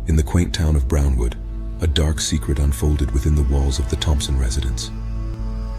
In the quaint town of Brownwood, a dark secret unfolded within the walls of the Thompson residence.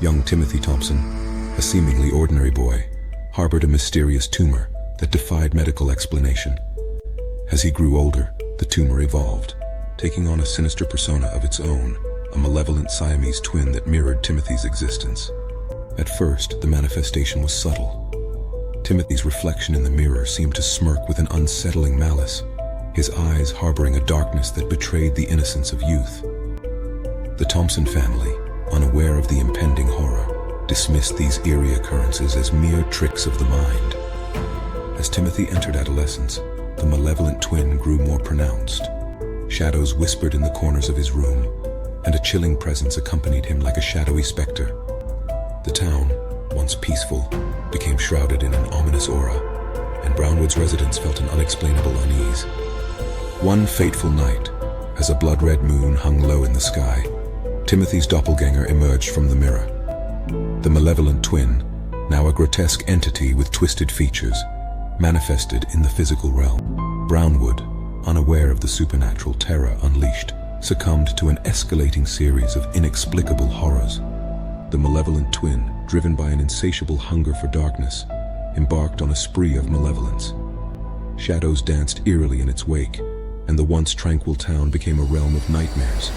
Young Timothy Thompson, a seemingly ordinary boy, harbored a mysterious tumor that defied medical explanation. As he grew older, the tumor evolved, taking on a sinister persona of its own, a malevolent Siamese twin that mirrored Timothy's existence. At first, the manifestation was subtle. Timothy's reflection in the mirror seemed to smirk with an unsettling malice, his eyes harboring a darkness that betrayed the innocence of youth. The Thompson family, unaware of the impending horror, dismissed these eerie occurrences as mere tricks of the mind. As Timothy entered adolescence, the malevolent twin grew more pronounced. Shadows whispered in the corners of his room, and a chilling presence accompanied him like a shadowy specter. The town, once peaceful, became shrouded in an ominous aura, and Brownwood's residents felt an unexplainable unease. One fateful night, as a blood-red moon hung low in the sky, Timothy's doppelganger emerged from the mirror. The malevolent twin, now a grotesque entity with twisted features, manifested in the physical realm. Brownwood, unaware of the supernatural terror unleashed, succumbed to an escalating series of inexplicable horrors. The malevolent twin, driven by an insatiable hunger for darkness, embarked on a spree of malevolence. Shadows danced eerily in its wake, and the once tranquil town became a realm of nightmares.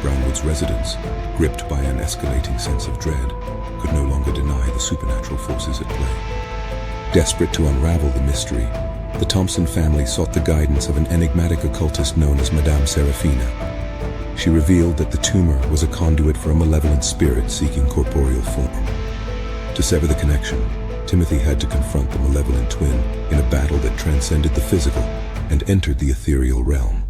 Brownwood's residents, gripped by an escalating sense of dread, could no longer deny the supernatural forces at play. Desperate to unravel the mystery, the Thompson family sought the guidance of an enigmatic occultist known as Madame Serafina. She revealed that the tumor was a conduit for a malevolent spirit seeking corporeal form. To sever the connection, Timothy had to confront the malevolent twin in a battle that transcended the physical and entered the ethereal realm.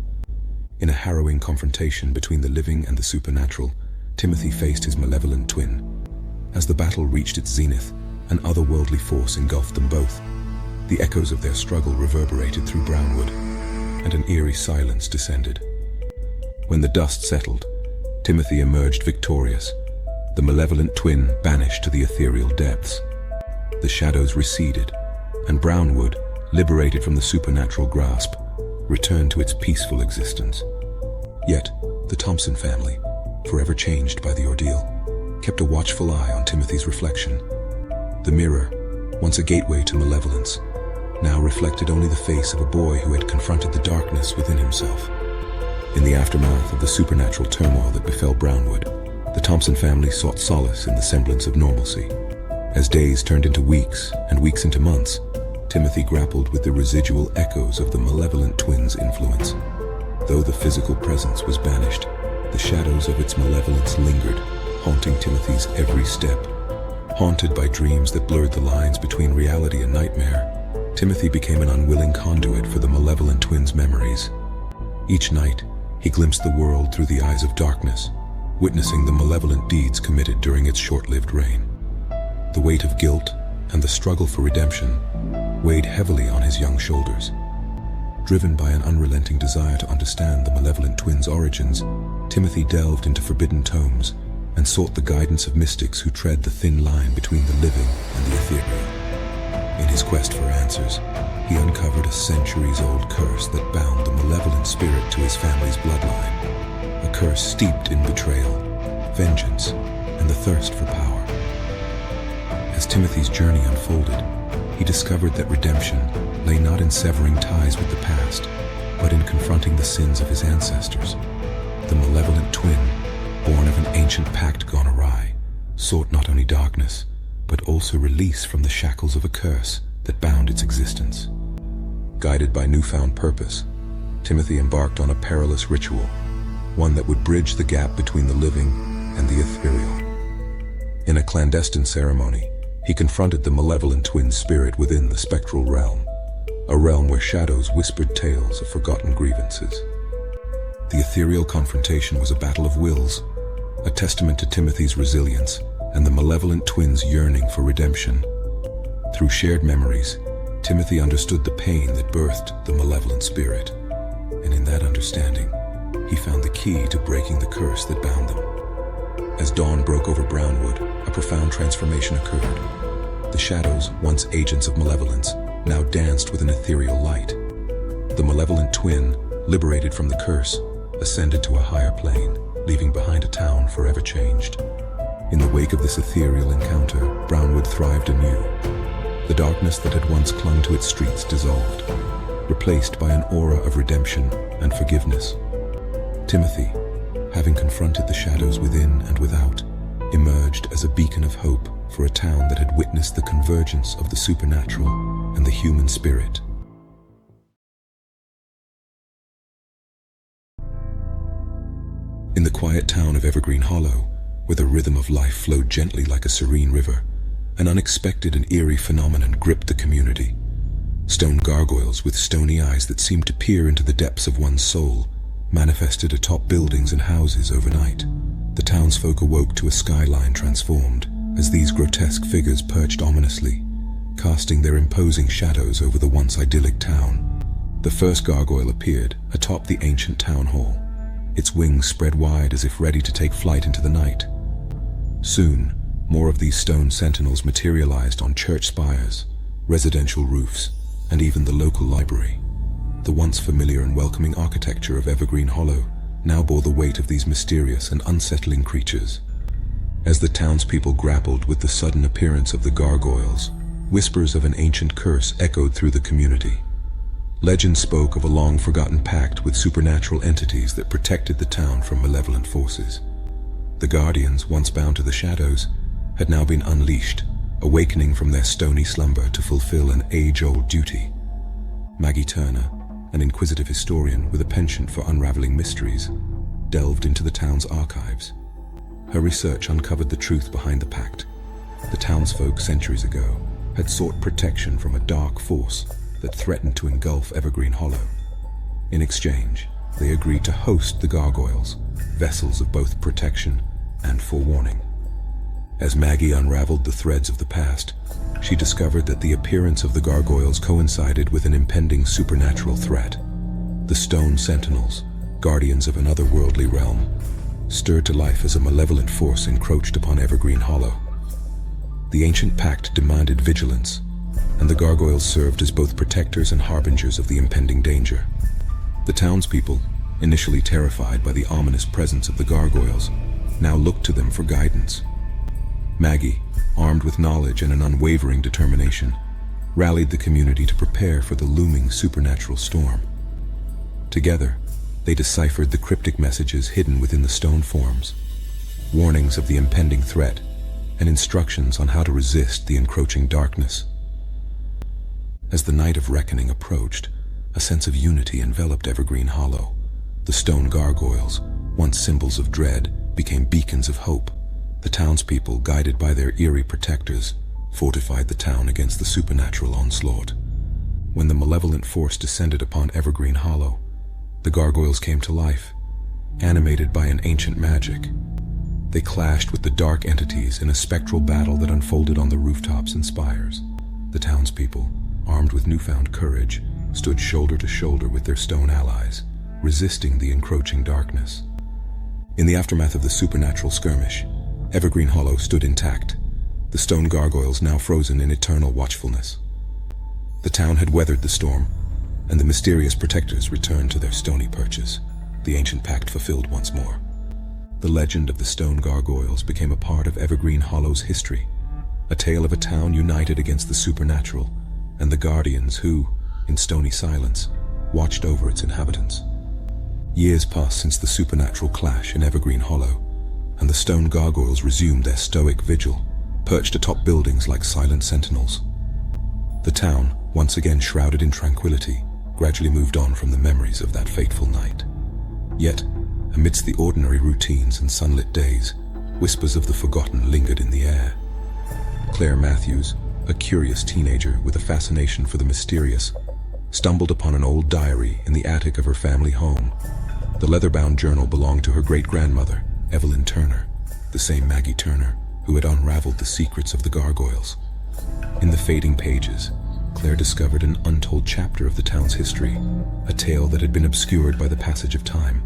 In a harrowing confrontation between the living and the supernatural, Timothy faced his malevolent twin. As the battle reached its zenith, an otherworldly force engulfed them both. The echoes of their struggle reverberated through Brownwood, and an eerie silence descended. When the dust settled, Timothy emerged victorious, the malevolent twin banished to the ethereal depths. The shadows receded, and Brownwood, liberated from the supernatural grasp, returned to its peaceful existence. Yet, the Thompson family, forever changed by the ordeal, kept a watchful eye on Timothy's reflection. The mirror, once a gateway to malevolence, now reflected only the face of a boy who had confronted the darkness within himself. In the aftermath of the supernatural turmoil that befell Brownwood, the Thompson family sought solace in the semblance of normalcy. As days turned into weeks and weeks into months, Timothy grappled with the residual echoes of the malevolent twin's influence. Though the physical presence was banished, the shadows of its malevolence lingered, haunting Timothy's every step. Haunted by dreams that blurred the lines between reality and nightmare, Timothy became an unwilling conduit for the malevolent twin's memories. Each night, he glimpsed the world through the eyes of darkness, witnessing the malevolent deeds committed during its short-lived reign. The weight of guilt and the struggle for redemption weighed heavily on his young shoulders. Driven by an unrelenting desire to understand the malevolent twin's origins, Timothy delved into forbidden tomes and sought the guidance of mystics who tread the thin line between the living and the ethereal. In his quest for answers, he uncovered a centuries-old curse that bound the malevolent spirit to his family's bloodline, a curse steeped in betrayal, vengeance, and the thirst for power. As Timothy's journey unfolded, he discovered that redemption lay not in severing ties with the past, but in confronting the sins of his ancestors. The malevolent twin, born of an ancient pact gone awry, sought not only darkness, but also release from the shackles of a curse that bound its existence. Guided by newfound purpose, Timothy embarked on a perilous ritual, one that would bridge the gap between the living and the ethereal. In a clandestine ceremony, he confronted the malevolent twin spirit within the spectral realm, a realm where shadows whispered tales of forgotten grievances. The ethereal confrontation was a battle of wills, a testament to Timothy's resilience and the malevolent twin's yearning for redemption. Through shared memories, Timothy understood the pain that birthed the malevolent spirit, and in that understanding, he found the key to breaking the curse that bound them. As dawn broke over Brownwood, a profound transformation occurred. The shadows, once agents of malevolence, now danced with an ethereal light. The malevolent twin, liberated from the curse, ascended to a higher plane, leaving behind a town forever changed. In the wake of this ethereal encounter, Brownwood thrived anew. The darkness that had once clung to its streets dissolved, replaced by an aura of redemption and forgiveness. Timothy, having confronted the shadows within and without, emerged as a beacon of hope for a town that had witnessed the convergence of the supernatural and the human spirit. In the quiet town of Evergreen Hollow, where the rhythm of life flowed gently like a serene river, an unexpected and eerie phenomenon gripped the community. Stone gargoyles with stony eyes that seemed to peer into the depths of one's soul manifested atop buildings and houses overnight. The townsfolk awoke to a skyline transformed as these grotesque figures perched ominously, casting their imposing shadows over the once idyllic town. The first gargoyle appeared atop the ancient town hall, its wings spread wide as if ready to take flight into the night. Soon, more of these stone sentinels materialized on church spires, residential roofs, and even the local library. The once familiar and welcoming architecture of Evergreen Hollow now bore the weight of these mysterious and unsettling creatures. As the townspeople grappled with the sudden appearance of the gargoyles, whispers of an ancient curse echoed through the community. Legend spoke of a long-forgotten pact with supernatural entities that protected the town from malevolent forces. The guardians, once bound to the shadows, had now been unleashed, awakening from their stony slumber to fulfill an age-old duty. Maggie Turner, an inquisitive historian with a penchant for unraveling mysteries, delved into the town's archives. Her research uncovered the truth behind the pact. The townsfolk centuries ago had sought protection from a dark force that threatened to engulf Evergreen Hollow. In exchange, they agreed to host the gargoyles, vessels of both protection and forewarning. As Maggie unraveled the threads of the past, she discovered that the appearance of the gargoyles coincided with an impending supernatural threat. The stone sentinels, guardians of an otherworldly realm, stirred to life as a malevolent force encroached upon Evergreen Hollow. The ancient pact demanded vigilance, and the gargoyles served as both protectors and harbingers of the impending danger. The townspeople, initially terrified by the ominous presence of the gargoyles, now looked to them for guidance. Maggie, armed with knowledge and an unwavering determination, rallied the community to prepare for the looming supernatural storm. Together, they deciphered the cryptic messages hidden within the stone forms, warnings of the impending threat, and instructions on how to resist the encroaching darkness. As the night of reckoning approached, a sense of unity enveloped Evergreen Hollow. The stone gargoyles, once symbols of dread, became beacons of hope. The townspeople, guided by their eerie protectors, fortified the town against the supernatural onslaught. When the malevolent force descended upon Evergreen Hollow, the gargoyles came to life, animated by an ancient magic. They clashed with the dark entities in a spectral battle that unfolded on the rooftops and spires. The townspeople, armed with newfound courage, stood shoulder to shoulder with their stone allies, resisting the encroaching darkness. In the aftermath of the supernatural skirmish, Evergreen Hollow stood intact, the stone gargoyles now frozen in eternal watchfulness. The town had weathered the storm, and the mysterious protectors returned to their stony perches, the ancient pact fulfilled once more. The legend of the stone gargoyles became a part of Evergreen Hollow's history, a tale of a town united against the supernatural, and the guardians who, in stony silence, watched over its inhabitants. Years passed since the supernatural clash in Evergreen Hollow, and the stone gargoyles resumed their stoic vigil, perched atop buildings like silent sentinels. The town, once again shrouded in tranquility, gradually moved on from the memories of that fateful night. Yet, amidst the ordinary routines and sunlit days, whispers of the forgotten lingered in the air. Claire Matthews, a curious teenager with a fascination for the mysterious, stumbled upon an old diary in the attic of her family home. The leather-bound journal belonged to her great-grandmother, Evelyn Turner, the same Maggie Turner who had unraveled the secrets of the gargoyles. In the fading pages, Claire discovered an untold chapter of the town's history, a tale that had been obscured by the passage of time.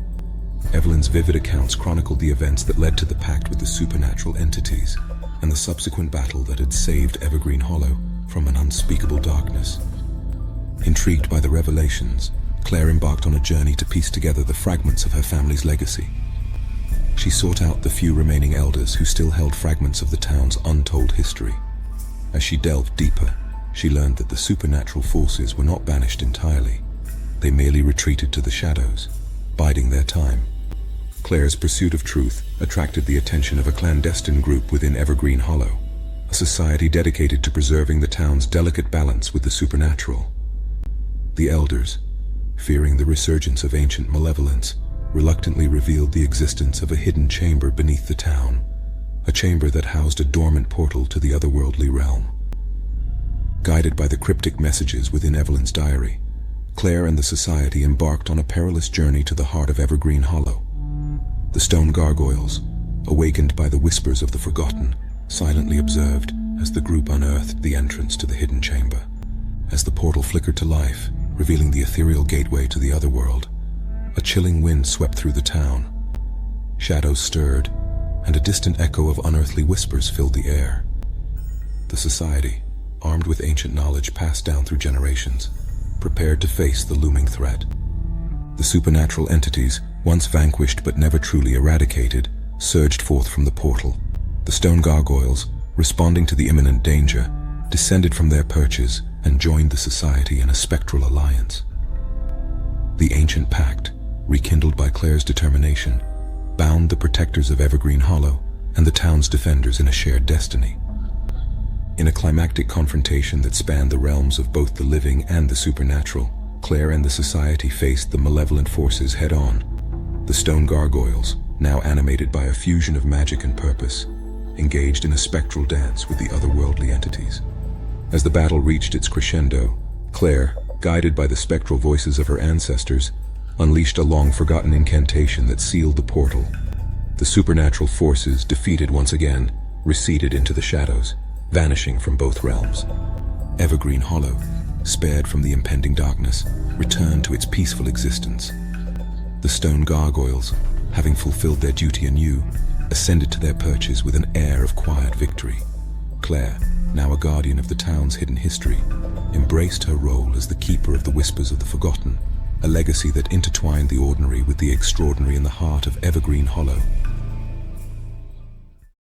Evelyn's vivid accounts chronicled the events that led to the pact with the supernatural entities and the subsequent battle that had saved Evergreen Hollow from an unspeakable darkness. Intrigued by the revelations, Claire embarked on a journey to piece together the fragments of her family's legacy. She sought out the few remaining elders who still held fragments of the town's untold history. As she delved deeper, she learned that the supernatural forces were not banished entirely. They merely retreated to the shadows, biding their time. Claire's pursuit of truth attracted the attention of a clandestine group within Evergreen Hollow, a society dedicated to preserving the town's delicate balance with the supernatural. The elders, fearing the resurgence of ancient malevolence, reluctantly revealed the existence of a hidden chamber beneath the town, a chamber that housed a dormant portal to the otherworldly realm. Guided by the cryptic messages within Evelyn's diary, Claire and the society embarked on a perilous journey to the heart of Evergreen Hollow. The stone gargoyles, awakened by the whispers of the forgotten, silently observed as the group unearthed the entrance to the hidden chamber. As the portal flickered to life, revealing the ethereal gateway to the otherworld, a chilling wind swept through the town. Shadows stirred, and a distant echo of unearthly whispers filled the air. The society, armed with ancient knowledge passed down through generations, prepared to face the looming threat. The supernatural entities, once vanquished but never truly eradicated, surged forth from the portal. The stone gargoyles, responding to the imminent danger, descended from their perches and joined the society in a spectral alliance. The ancient pact, rekindled by Claire's determination, bound the protectors of Evergreen Hollow and the town's defenders in a shared destiny. In a climactic confrontation that spanned the realms of both the living and the supernatural, Claire and the society faced the malevolent forces head-on. The stone gargoyles, now animated by a fusion of magic and purpose, engaged in a spectral dance with the otherworldly entities. As the battle reached its crescendo, Claire, guided by the spectral voices of her ancestors, unleashed a long-forgotten incantation that sealed the portal. The supernatural forces, defeated once again, receded into the shadows, vanishing from both realms. Evergreen Hollow, spared from the impending darkness, returned to its peaceful existence. The stone gargoyles, having fulfilled their duty anew, ascended to their perches with an air of quiet victory. Claire, now a guardian of the town's hidden history, embraced her role as the keeper of the whispers of the forgotten, a legacy that intertwined the ordinary with the extraordinary in the heart of Evergreen Hollow.